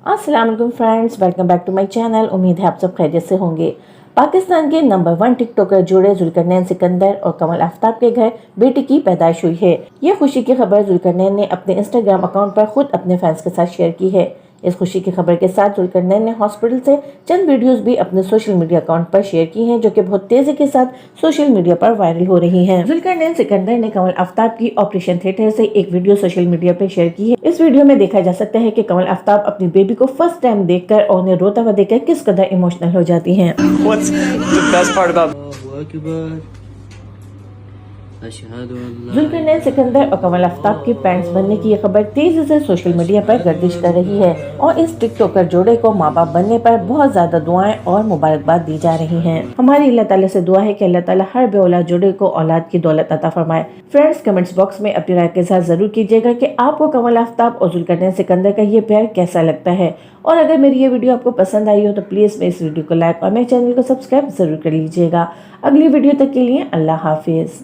अस्सलाम वालेकुम friends, welcome back to my channel. उम्मीद है आप सब खैरियत से होंगे। पाकिस्तान के नंबर 1 टिकटॉकर जोड़े जुल्करनैन सिकंदर और कमल आफ्ताब के घर बेटी की पैदाइश हुई है। ये खुशी की खबर जुल्करनैन ने अपने इंस्टाग्राम अकाउंट पर खुद अपने फैंस के साथ शेयर की है। इस खुशी की खबर के साथ जुल्करनैन ने हॉस्पिटल से चंद वीडियोस भी अपने सोशल मीडिया अकाउंट पर शेयर की हैं, जो कि बहुत तेजी के साथ सोशल मीडिया पर वायरल हो रही हैं। जुल्करनैन सिकंदर ने कमल आफ्ताब की ऑपरेशन थिएटर से एक वीडियो सोशल मीडिया पर शेयर की है। इस वीडियो में देखा जा सकता है कि कमल आफ्ताब अपनी बेबी को फर्स्ट टाइम देखकर और उन्हें रोता हुआ देखकर किस कदर इमोशनल हो जाती हैं। What's the best part about Zulqarnain Sikandar और कमल आफ्ताब की पेरेंट्स बनने की ये खबर तेजी से सोशल मीडिया पर गर्दिश कर रही है और इस टिकटॉकर जोड़े को माँ बाप बनने पर बहुत ज्यादा दुआएं और मुबारकबाद दी जा रही हैं। हमारी अल्लाह ताला से दुआ है कि अल्लाह ताला हर बेऔलाद जोड़े को औलाद की दौलत अता फरमाए। फ्रेंड्स, कमेंट्स बॉक्स में अपनी राय के साथ जरूर कीजिएगा कि आपको कमल आफ्ताब और जुल्करनैन सिकंदर का ये प्यार कैसा लगता है। और अगर मेरी ये वीडियो आपको पसंद आई हो तो प्लीज मेरे इस वीडियो को लाइक और मेरे चैनल को सब्सक्राइब जरूर कर लीजिएगा। अगली वीडियो तक के लिए अल्लाह हाफिज।